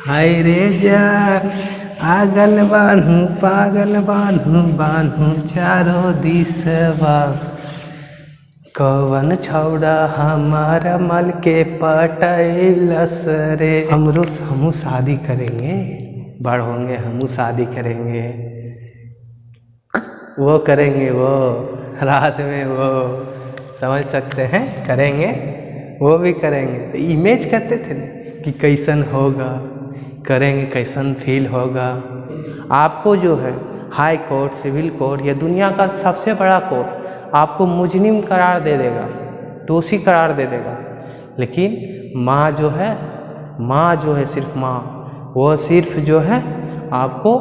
हाय रे जान आगल बान्हू पागल बान्हू बान्हू चारों दिसवा कवन छौड़ा हमारा मल के पटैलस रे। हमू शादी करेंगे, बड़ होंगे हमू शादी करेंगे, वो करेंगे वो रात में वो समझ सकते हैं करेंगे, वो भी करेंगे। तो इमेज करते थे ना कि कैसन होगा, करेंगे कैसन फील होगा। आपको जो है हाई कोर्ट, सिविल कोर्ट या दुनिया का सबसे बड़ा कोर्ट आपको मुजरिम करार दे देगा, दोषी करार दे देगा, लेकिन माँ जो है सिर्फ माँ, वो सिर्फ जो है आपको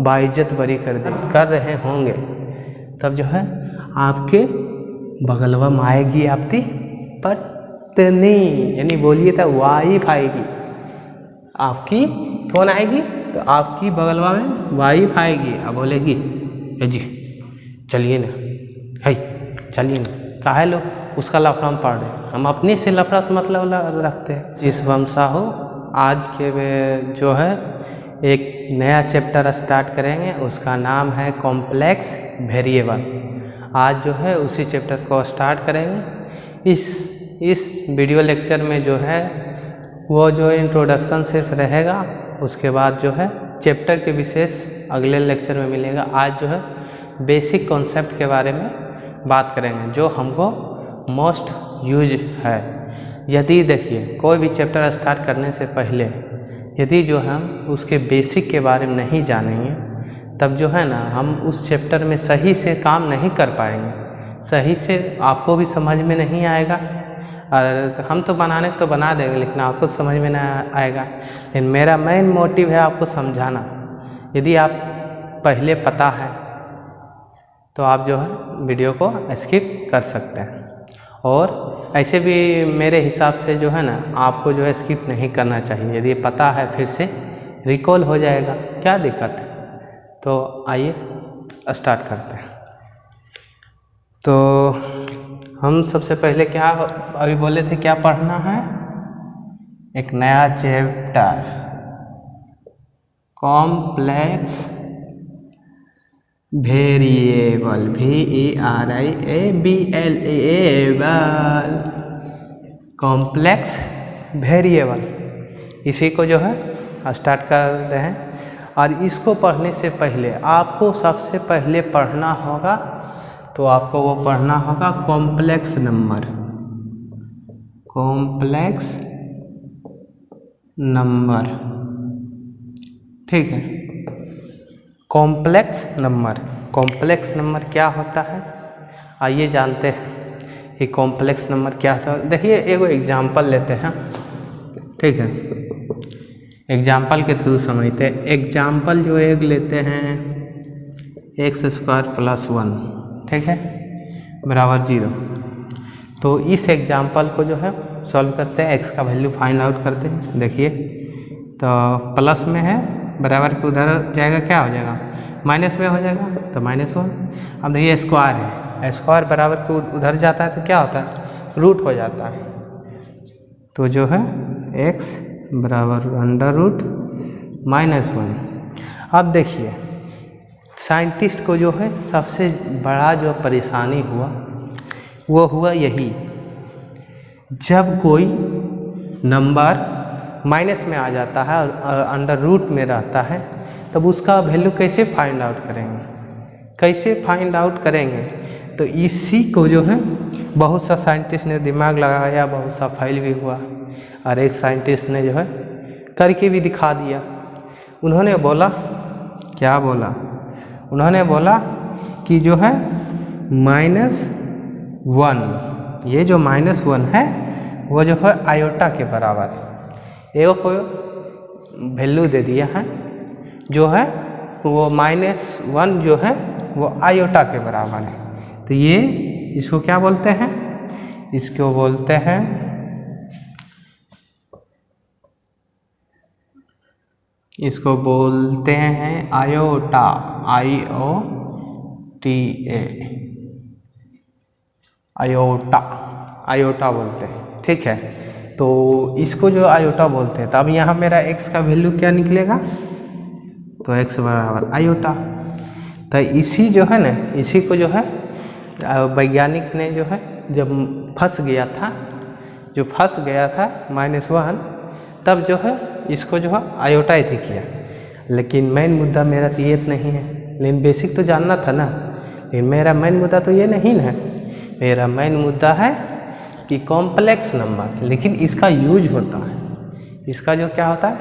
बाइज्जत बरी कर रहे होंगे। तब जो है आपके बगलवा में आएगी आपकी पत्नी, यानी बोलिए तो वाइफ आएगी आपकी। कौन आएगी? तो आपकी बगलवा में वाइफ आएगी। अब बोलेगी ए जी चलिए ना, है चलिए ना, काहे लो उसका लफड़ा में पढ़ रहे, हम अपने से लफड़ा से मतलब रखते हैं। जिस वंशा हो आज के जो है एक नया चैप्टर स्टार्ट करेंगे, उसका नाम है कॉम्प्लेक्स वेरिएबल। आज जो है उसी चैप्टर को स्टार्ट करेंगे। इस वीडियो लेक्चर में जो है वो जो इंट्रोडक्शन सिर्फ रहेगा, उसके बाद जो है चैप्टर के विशेष अगले लेक्चर में मिलेगा। आज जो है बेसिक कॉन्सेप्ट के बारे में बात करेंगे जो हमको मोस्ट यूज है। यदि देखिए कोई भी चैप्टर स्टार्ट करने से पहले यदि जो हम उसके बेसिक के बारे में नहीं जानेंगे, तब जो है ना हम उस चैप्टर में सही से काम नहीं कर पाएंगे, सही से आपको भी समझ में नहीं आएगा। और हम तो बनाने तो बना देंगे, लेकिन आपको समझ में ना आएगा। लेकिन मेरा मेन मोटिव है आपको समझाना। यदि आप पहले पता है तो आप जो है वीडियो को स्किप कर सकते हैं, और ऐसे भी मेरे हिसाब से जो है ना आपको जो है स्किप नहीं करना चाहिए। यदि पता है फिर से रिकॉल हो जाएगा, क्या दिक्कत है। तो आइए स्टार्ट करते हैं। तो हम सबसे पहले क्या अभी बोले थे, क्या पढ़ना है? एक नया chapter complex variable, variable, complex variable, इसी को जो है स्टार्ट कर रहे हैं। और इसको पढ़ने से पहले आपको सबसे पहले पढ़ना होगा, तो आपको वो पढ़ना होगा कॉम्प्लेक्स नंबर। कॉम्प्लेक्स नंबर, ठीक है। कॉम्प्लेक्स नंबर, कॉम्प्लेक्स नंबर क्या होता है आइए जानते हैं कि कॉम्प्लेक्स नंबर क्या होता है। देखिए एगो एग्जाम्पल लेते हैं, ठीक है। एग्जाम्पल के थ्रू समझते हैं। एग्जाम्पल जो एक लेते हैं x² + 1, ठीक है, बराबर 0। तो इस एग्जाम्पल को जो है सॉल्व करते हैं, x का वैल्यू फाइंड आउट करते हैं। देखिए तो प्लस में है, बराबर के उधर जाएगा क्या हो जाएगा, माइनस में हो जाएगा, तो -1। अब देखिए स्क्वायर है, स्क्वायर बराबर के उधर जाता है तो क्या होता है, रूट हो जाता है। तो जो है x बराबर √-1। अब देखिए साइंटिस्ट को जो है सबसे बड़ा जो परेशानी हुआ वो हुआ यही, जब कोई नंबर माइनस में आ जाता है और अंडर रूट में रहता है, तब उसका वैल्यू कैसे फाइंड आउट करेंगे। तो इसी को जो है बहुत सा साइंटिस्ट ने दिमाग लगाया, बहुत सा फेल भी हुआ, और एक साइंटिस्ट ने जो है करके भी दिखा दिया। उन्होंने बोला, क्या बोला, उन्होंने बोला कि जो है -1, ये जो -1 है वो जो है आयोटा के बराबर है। एगो को वैल्यू दे दिया है जो है वो -1 जो है वो आयोटा के बराबर है। तो ये इसको क्या बोलते हैं, इसको बोलते हैं आयोटा, आयोटा बोलते हैं, ठीक है। तो इसको जो आयोटा बोलते हैं। तो अब यहाँ मेरा x का वैल्यू क्या निकलेगा, तो x बराबर आयोटा। तो इसी जो है ना, इसी को जो है वैज्ञानिक ने जो है जब फंस गया था -1, तब जो है इसको जो है आयोटा ही किया। लेकिन मेन मुद्दा मेरा तो ये नहीं है, लेकिन बेसिक तो जानना था ना। लेकिन मेरा मेन मुद्दा तो ये नहीं है, मेरा मेन मुद्दा है कि कॉम्प्लेक्स नंबर, लेकिन इसका यूज होता है, इसका जो क्या होता है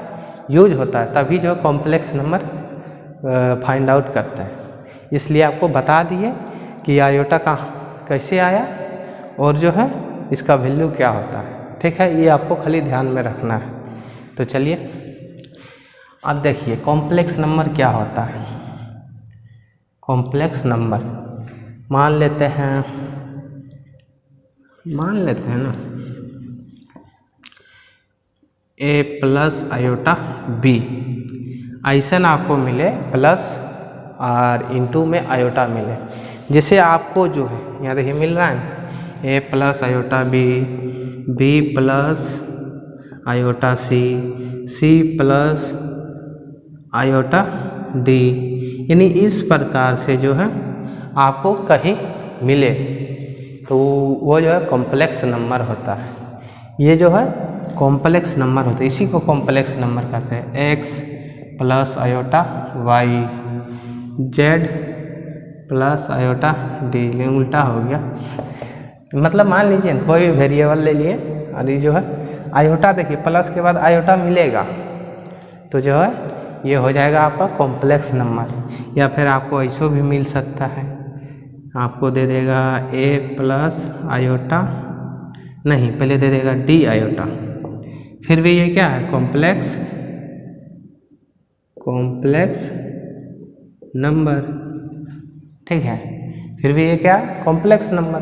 यूज होता है, तभी जो कॉम्प्लेक्स नंबर फाइंड आउट करते हैं। इसलिए आपको बता दिए कि आयोटा कहाँ कैसे आया और जो है इसका वैल्यू क्या होता है। ठीक है, ये आपको खाली ध्यान में रखना है। तो चलिए अब देखिए कॉम्प्लेक्स नंबर क्या होता है। कॉम्प्लेक्स नंबर मान लेते हैं ना a प्लस आयोटा b, ऐसा ना आपको मिले प्लस और इंटू में आयोटा मिले। जैसे आपको जो है यहाँ देखिए मिल रहा है ना, a plus iota b plus iota c plus iota d, यानी इस प्रकार से जो है आपको कहीं मिले तो वो जो है कॉम्प्लेक्स नंबर होता है। ये जो है कॉम्प्लेक्स नंबर होता है, इसी को कॉम्प्लेक्स नंबर कहते हैं। x plus iota y, z plus iota d, लेकिन उल्टा हो गया। मतलब मान लीजिए कोई वेरिएबल ले लिए और ये जो है आयोटा, देखिए प्लस के बाद आयोटा मिलेगा तो जो है ये हो जाएगा आपका कॉम्प्लेक्स नंबर। या फिर आपको ऐसा भी मिल सकता है, आपको दे देगा a प्लस आयोटा, नहीं पहले दे देगा d आयोटा, फिर भी ये क्या है कॉम्प्लेक्स नंबर। ठीक है, फिर भी ये क्या कॉम्प्लेक्स नंबर।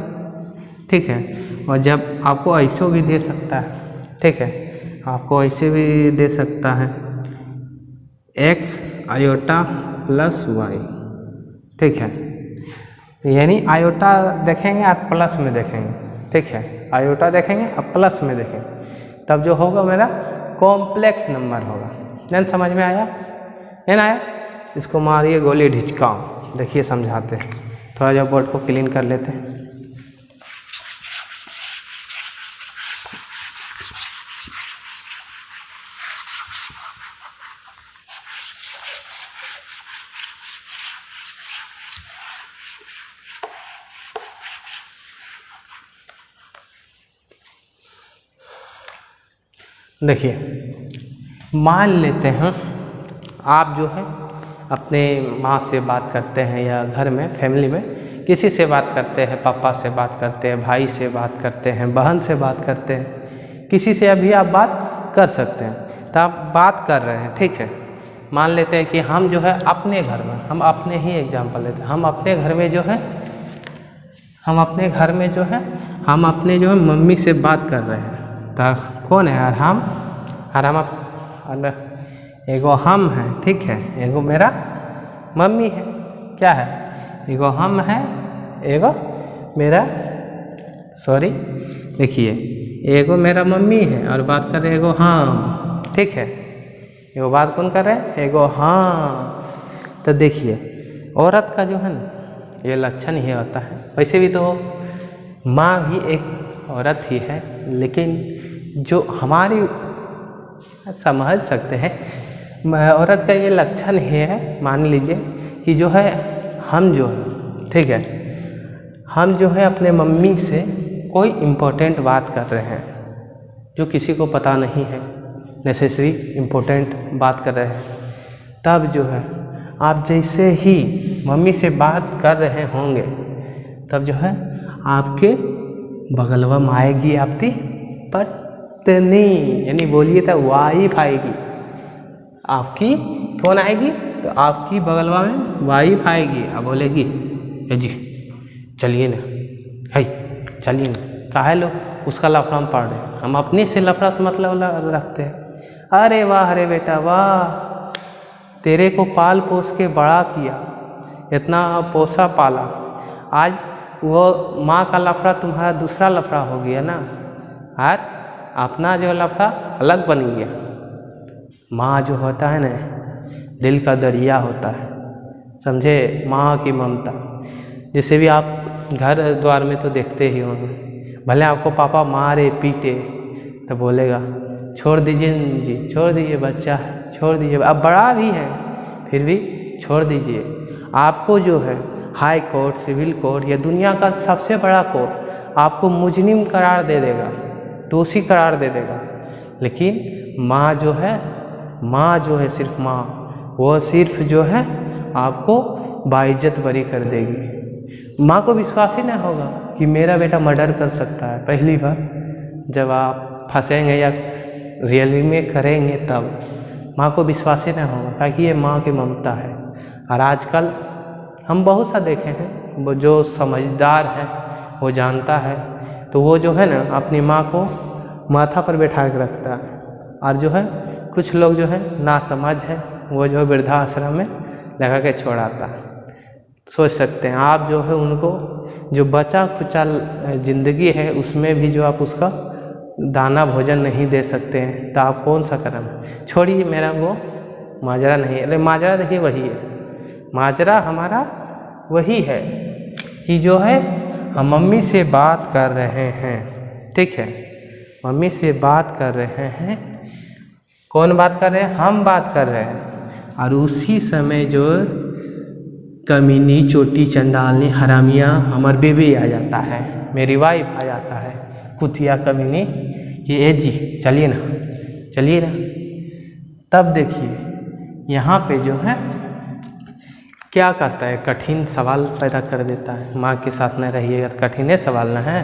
ठीक है, और जब आपको ऐसे भी दे सकता है, ठीक है, आपको ऐसे भी दे सकता है x आयोटा प्लस y। ठीक है, यानी आयोटा देखेंगे आप प्लस में देखेंगे। ठीक है, आयोटा देखेंगे अब प्लस में देखेंगे, तब जो होगा मेरा कॉम्प्लेक्स नंबर होगा। देन समझ में आया है ना? इसको मारिए गोली ढिचकाओ। देखिए समझाते हैं, थोड़ा जब बोर्ड को क्लीन कर लेते हैं। देखिए मान लेते हैं आप जो है अपने माँ से बात करते हैं या घर में फैमिली में किसी से बात करते हैं, पापा से बात करते हैं, भाई से बात करते हैं, बहन से बात करते हैं, किसी से अभी आप बात कर सकते हैं। तो आप बात कर रहे हैं, ठीक है, मान लेते हैं कि हम जो है अपने घर में, हम अपने ही एग्जाम्पल लेते हैं, हम अपने घर में जो है हम अपने जो है मम्मी से बात कर रहे हैं। तो कौन है यार? हम एगो हम है, ठीक है, एगो मेरा मम्मी है। क्या है? एगो हम है, एगो मेरा देखिए एगो मेरा मम्मी है और बात कर रहे एगो हम। ठीक है, एगो बात कौन कर रहे हैं? एगो हम। तो देखिए औरत का जो है ना ये लक्षण ही होता है। वैसे भी तो माँ भी एक औरत ही है, लेकिन जो हमारी समझ सकते हैं औरत का ये लक्षण ही है। मान लीजिए कि जो है हम जो है, ठीक है, हम जो है अपने मम्मी से कोई इम्पोर्टेंट बात कर रहे हैं जो किसी को पता नहीं है, नेसेसरी इम्पोर्टेंट बात कर रहे हैं, तब जो है आप जैसे ही मम्मी से बात कर रहे होंगे तब जो है आपके बगलवा में आएगी आपकी पत्नी, यानी बोलिए तो वाइफ आएगी आपकी। कौन आएगी? तो आपकी बगलवा में वाइफ आएगी। अब बोलेगी जी चलिए ना, है चलिए ना, काहे लो उसका लफड़ा में पड़ रहे हैं, हम अपने से लफड़ा से मतलब रखते हैं। अरे वाह, अरे बेटा वाह, तेरे को पाल पोस के बड़ा किया, इतना पोसा पाला, आज वो माँ का लफड़ा तुम्हारा दूसरा लफड़ा हो गया ना। यार अपना जो लफड़ा अलग बन गया। माँ जो होता है ना, दिल का दरिया होता है, समझे, माँ की ममता। जैसे भी आप घर द्वार में तो देखते ही होंगे, भले आपको पापा मारे पीटे तो बोलेगा छोड़ दीजिए जी, छोड़ दीजिए, बच्चा है, छोड़ दीजिए, अब बड़ा भी है फिर भी छोड़ दीजिए। आपको जो है हाई कोर्ट, सिविल कोर्ट या दुनिया का सबसे बड़ा कोर्ट आपको मुजरिम करार दे देगा, दोषी करार दे देगा, लेकिन माँ जो है सिर्फ माँ, वो सिर्फ जो है आपको बाइज्जत बरी कर देगी। माँ को विश्वास ही नहीं होगा कि मेरा बेटा मर्डर कर सकता है। पहली बार जब आप फंसेंगे या रियली में करेंगे तब माँ को विश्वास ही नहीं होगा, क्योंकि ये माँ की ममता है। और आजकल हम बहुत सा देखे हैं, वो जो समझदार है वो जानता है, तो वो जो है ना अपनी माँ को माथा पर बैठा के रखता है, और जो है कुछ लोग जो है नासमझ है, वो जो है वृद्धाश्रम में लगा के छोड़ाता है। सोच सकते हैं आप जो है उनको जो बचा खुचा ज़िंदगी है उसमें भी जो आप उसका दाना भोजन नहीं दे सकते हैं, तो आप कौन सा कर्म है। छोड़िए, मेरा वो माजरा नहीं है। अरे माजरा देखिए वही है, माजरा हमारा वही है कि जो है हम मम्मी से बात कर रहे हैं, ठीक है, मम्मी से बात कर रहे हैं। कौन बात कर रहे हैं? हम बात कर रहे हैं। और उसी समय जो कमीनी, चोटी, चंडालनी, हरामिया हमार बेबी आ जाता है, मेरी वाइफ आ जाता है, कुतिया कमीनी कि ए जी चलिए ना। तब देखिए यहाँ पे जो है क्या करता है, कठिन सवाल पैदा कर देता है। माँ के साथ नहीं रहिएगा तो कठिन सवाल ना है।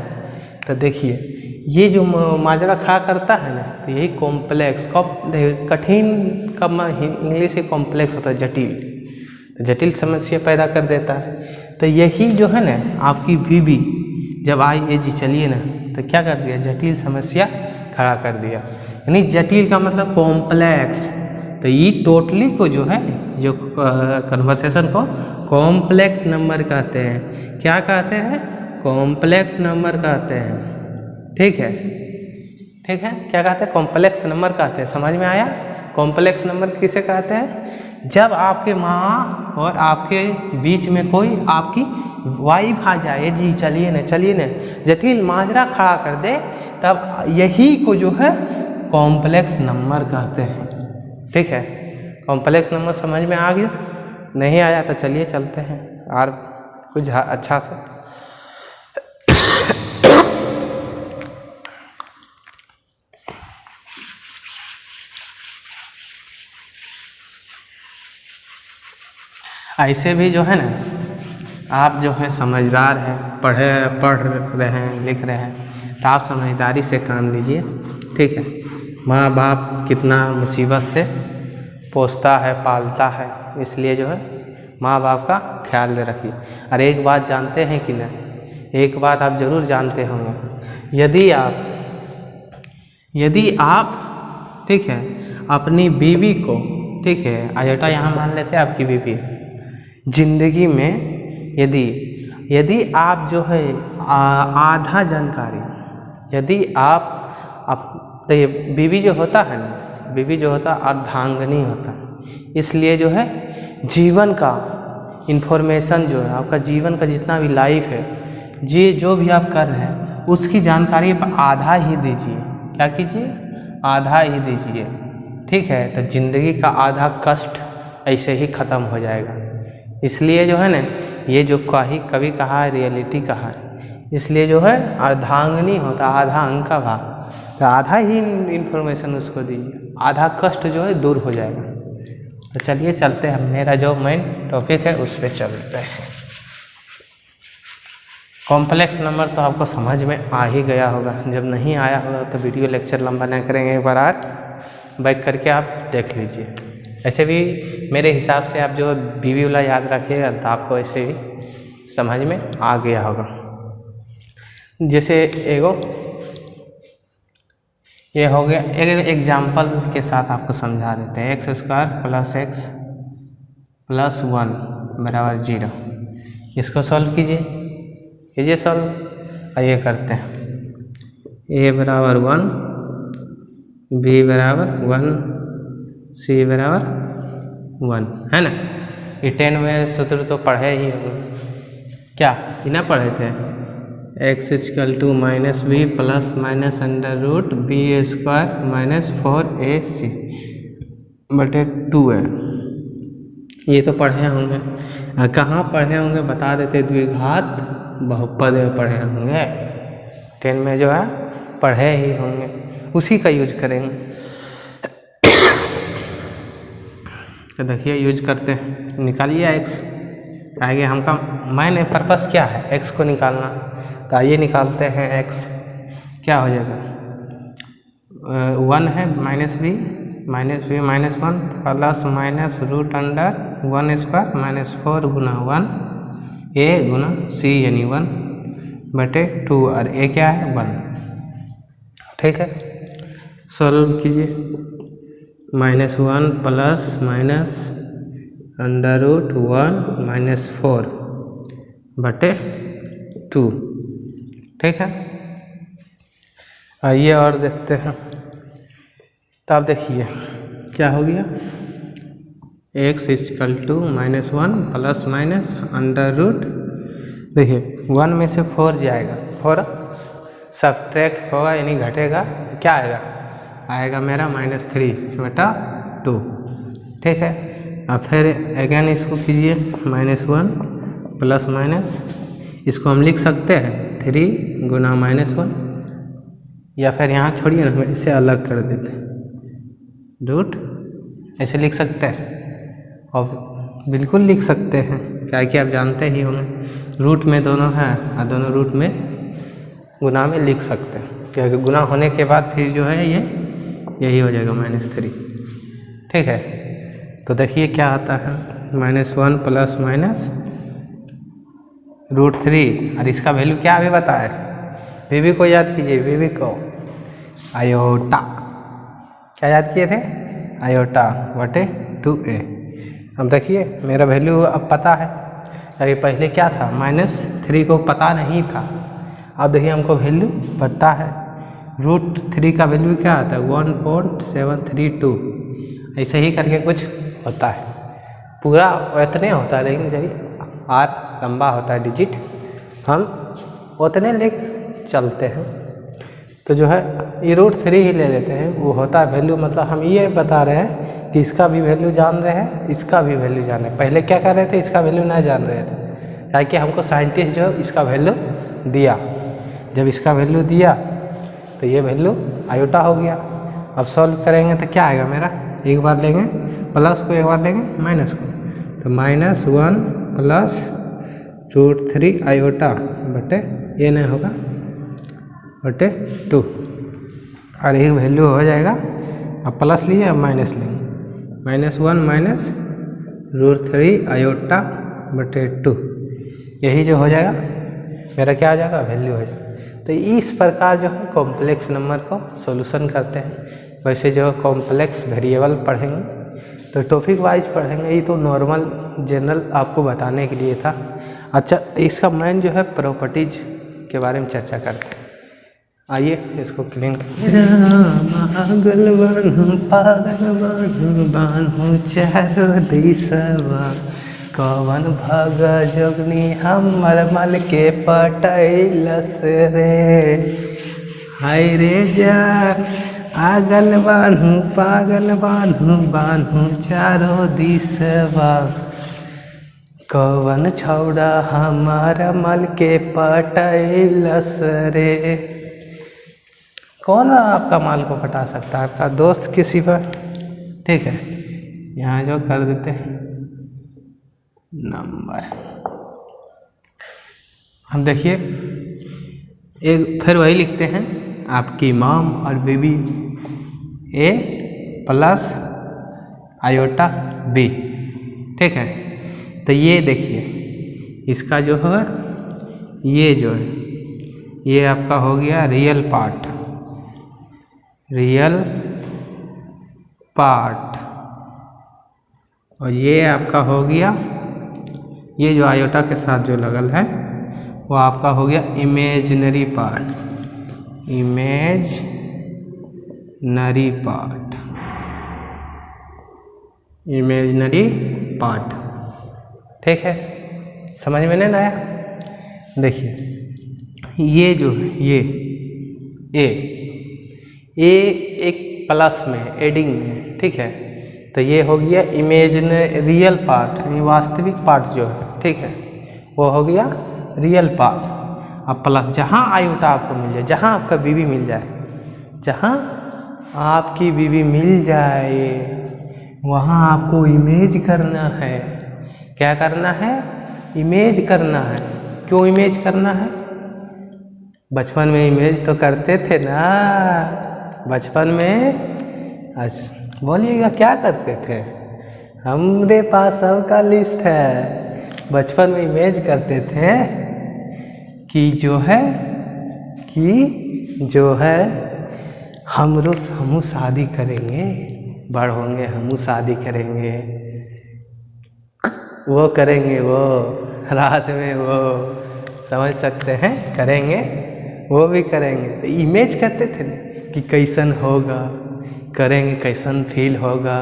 तो देखिए ये जो माजरा खड़ा करता है ना, तो यही कॉम्प्लेक्स, कठिन का इंग्लिश से कॉम्प्लेक्स होता है, जटिल समस्या पैदा कर देता है। तो यही जो है ना आपकी बीवी जब आई ए जी चलिए ना, तो क्या कर दिया, जटिल समस्या खड़ा कर दिया। यानी जटिल का मतलब कॉम्प्लेक्स। तो ये टोटली को जो है जो कन्वर्सेशन को कॉम्प्लेक्स नंबर कहते हैं। क्या कहते हैं? कॉम्प्लेक्स नंबर कहते हैं। ठीक है, क्या कहते हैं? कॉम्प्लेक्स नंबर कहते हैं। समझ में आया? कॉम्प्लेक्स नंबर किसे कहते हैं? जब आपके माँ और आपके बीच में कोई आपकी वाइफ आ जाए, जी चलिए ना, जटिल माजरा खड़ा कर दे, तब यही को जो है कॉम्प्लेक्स नंबर कहते हैं। ठीक है, कॉम्प्लेक्स नंबर समझ में आ गया? नहीं आया तो चलिए चलते हैं और कुछ अच्छा सा। ऐसे भी जो है ना, आप जो है समझदार हैं, पढ़ रहे हैं, लिख रहे हैं, तो आप समझदारी से काम लीजिए। ठीक है, माँ बाप कितना मुसीबत से पोसता है, पालता है, इसलिए जो है माँ बाप का ख्याल रखिए। और एक बात जानते हैं कि नहीं, एक बात आप ज़रूर जानते होंगे, यदि आप ठीक है अपनी बीवी को, ठीक है आयोटा यहाँ मान लेते हैं आपकी बीवी, जिंदगी में यदि आप जो है आधा जानकारी, यदि आप तो ये बीवी जो होता है ना, बीवी जो होता है अर्धांगिनी होता है, इसलिए जो है जीवन का इन्फॉर्मेशन जो है, आपका जीवन का जितना भी लाइफ है, जो भी आप कर रहे हैं उसकी जानकारी आप आधा ही दीजिए। क्या कीजिए? आधा ही दीजिए। ठीक है, तो ज़िंदगी का आधा कष्ट ऐसे ही ख़त्म हो जाएगा। इसलिए जो है ना, ये जो कभी कहा है, रियलिटी कहा है, इसलिए जो है अर्धांगिनी होता, आधा अंग का भाग, तो आधा ही इन्फॉर्मेशन उसको दीजिए, आधा कष्ट जो है दूर हो जाएगा। तो चलिए चलते हैं, मेरा जो मेन टॉपिक है उस पर चलते हैं। कॉम्प्लेक्स नंबर तो आपको समझ में आ ही गया होगा, जब नहीं आया होगा तो वीडियो लेक्चर लंबा नहीं करेंगे, एक बार बैक करके आप देख लीजिए। ऐसे भी मेरे हिसाब से आप जो बीवी वाला याद रखिएगा तो आपको ऐसे ही समझ में आ गया होगा। जैसे ये हो गया, एक एग्जाम्पल के साथ आपको समझा देते हैं। x² + x + 1 = 0। इसको सॉल्व कीजिए सॉल्व। आइए करते हैं। a = 1 बी बराबर 1, सी बराबर 1, है ना। ये 10 में सूत्र तो पढ़े ही होंगे, क्या ये ना पढ़े थे, x = minus B plus minus under root B square minus 4ac बटे 2a, ये तो पढ़े होंगे। कहाँ पढ़े होंगे बता देते, द्विघात बहुपद में पढ़े होंगे, 10 में जो है पढ़े ही होंगे, उसी का यूज करेंगे। तो देखिए यूज करते हैं, निकालिए x, आगे हमका मैंने पर्पस क्या है, x को निकालना, तो आइए निकालते हैं x, क्या हो जाएगा 1 है minus B minus 1 plus minus root under 1 square minus 4 गुना 1 a गुना c यानी 1 बटे 2, और a क्या है 1, ठीक है। सॉल्व कीजिए, -1 plus minus under root 1 minus 4 बटे 2, ठीक है। आइए और देखते हैं, तो आप देखिए क्या हो गया, x = -1 plus minus under root, देखिए 1 में से 4 जाएगा, 4 सब्ट्रैक्ट होगा यानी घटेगा, क्या आएगा मेरा -3 बटा 2, ठीक है। अब फिर अगेन इसको कीजिए, -1 प्लस माइनस, इसको हम लिख सकते हैं 3 गुना -1, या फिर यहाँ छोड़िए ना, इसे अलग कर देते हैं, रूट ऐसे लिख सकते हैं, और बिल्कुल लिख सकते हैं, क्या कि आप जानते ही होंगे रूट में दोनों है, और दोनों रूट में गुना में लिख सकते हैं, क्योंकि गुना होने के बाद फिर जो है ये यही हो जाएगा -3, ठीक है। तो देखिए क्या आता है, -1 प्लस माइनस √3, और इसका वैल्यू क्या अभी बताया, वीवी को याद कीजिए, वीवी को आयोटा, क्या याद किए थे, आयोटा बटे 2a। अब देखिए मेरा वैल्यू अब पता है, अभी पहले क्या था, -3 को पता नहीं था, अब देखिए हमको वैल्यू पता है, √3 का वैल्यू क्या आता है 1.732, ऐसे ही करके कुछ होता है, पूरा उतने होता है, लेकिन जब आर लंबा होता है डिजिट, हम उतने लेख चलते हैं, तो जो है ये √3 ही ले लेते हैं, वो होता है वैल्यू, मतलब हम ये बता रहे हैं कि इसका भी वैल्यू जान रहे हैं, इसका भी वैल्यू जान रहे हैं। पहले क्या कर रहे थे, इसका वैल्यू नहीं जान रहे थे, ताकि हमको साइंटिस्ट जो इसका वैल्यू दिया, जब इसका वैल्यू दिया तो ये वैल्यू आयोटा हो गया। अब सॉल्व करेंगे तो क्या आएगा मेरा, एक बार लेंगे प्लस को, एक बार लेंगे माइनस को, तो -1 प्लस √3 आयोटा बटे, ये नहीं होगा, बटे 2, और एक वैल्यू हो जाएगा, अब प्लस लिए अब माइनस लेंगे, -1 माइनस √3 आयोटा बटे 2, यही जो हो जाएगा मेरा क्या हो जाएगा, वैल्यू हो जाएगा। तो इस प्रकार जो है कॉम्प्लेक्स नंबर को सॉल्यूशन करते हैं। वैसे जो कॉम्प्लेक्स वेरिएबल पढ़ेंगे तो टॉपिक वाइज पढ़ेंगे, ये तो नॉर्मल जनरल आपको बताने के लिए था। अच्छा, इसका मेन जो है प्रॉपर्टीज के बारे में चर्चा करते हैं, आइए इसको क्लीन कवन भग जोगनी हमर मल के पटैलस रे, हाय रे जान आगल बान्हू पागल बान्हू बान्हू चारों दिसवा, कवन छौड़ा हमार मल के पटैलस रे। कौन आपका माल को पटा सकता है, आपका दोस्त किसी पर, ठीक है। यहाँ जो कर देते हैं नंबर, हम देखिए एक फिर वही लिखते हैं, आपकी मॉम और बेबी ए प्लस आयोटा बी, ठीक है। तो ये देखिए इसका जो है, ये जो है ये आपका हो गया रियल पार्ट, रियल पार्ट, और ये आपका हो गया, ये जो आयोटा के साथ जो लगल है वो आपका हो गया इमेजिनरी पार्ट, इमेजिनरी नरी पार्ट, इमेजिनरी पार्ट। ठीक है, समझ में नहीं आया? देखिए ये जो है ये ए एक प्लस में, एडिंग में, ठीक है। तो ये हो गया रियल पार्ट, वास्तविक पार्ट जो है, ठीक है, वो हो गया रियल पार्ट। अब प्लस जहाँ आयोटा आपको मिल जाए, जहाँ आपका बीवी मिल जाए, जहाँ आपकी बीवी मिल जाए वहाँ आपको इमेज करना है। क्या करना है? इमेज करना है। क्यों इमेज करना है? बचपन में इमेज तो करते थे ना, बचपन में। अच्छा बोलिएगा क्या करते थे? हमारे पास सबका लिस्ट है। बचपन में इमेज करते थे कि जो है हमू शादी करेंगे, बड़ होंगे हमू शादी करेंगे, वो करेंगे, वो रात में वो समझ सकते हैं, करेंगे, वो भी करेंगे। तो इमेज करते थे ना कि कैसन होगा, करेंगे कैसन फील होगा,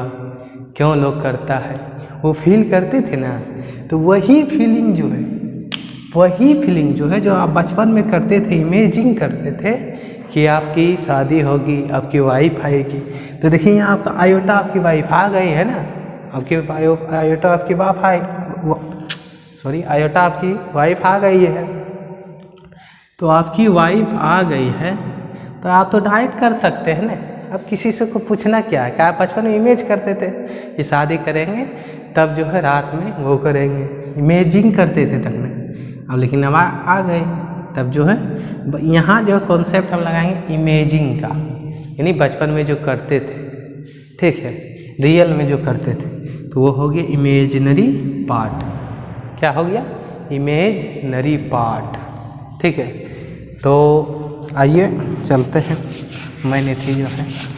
क्यों लोग करता है, वो फील करते थे ना। तो वही फीलिंग जो है जो आप बचपन में करते थे, इमेजिंग करते थे कि आपकी शादी होगी, आपकी वाइफ आएगी। तो देखिए यहाँ आपका आयोटा आपकी वाइफ आ गई है ना, आयोटा आपकी आयोटा आपकी वाइफ आ गई है। तो आपकी वाइफ आ गई है तो आप तो डायरेक्ट कर सकते हैं ना। अब किसी से को पूछना क्या है? क्या आप बचपन में इमेज करते थे कि शादी करेंगे, तब जो है रात में वो करेंगे, इमेजिंग करते थे तब में। अब लेकिन अब आ गए, तब जो है यहाँ जो कॉन्सेप्ट हम लगाएंगे इमेजिंग का, यानी बचपन में जो करते थे, ठीक है, रियल में जो करते थे, तो वो हो गया इमेजिनरी पार्ट। क्या हो गया? Imaginary part. ठीक है, तो आइए चलते हैं। मैंने थी जो है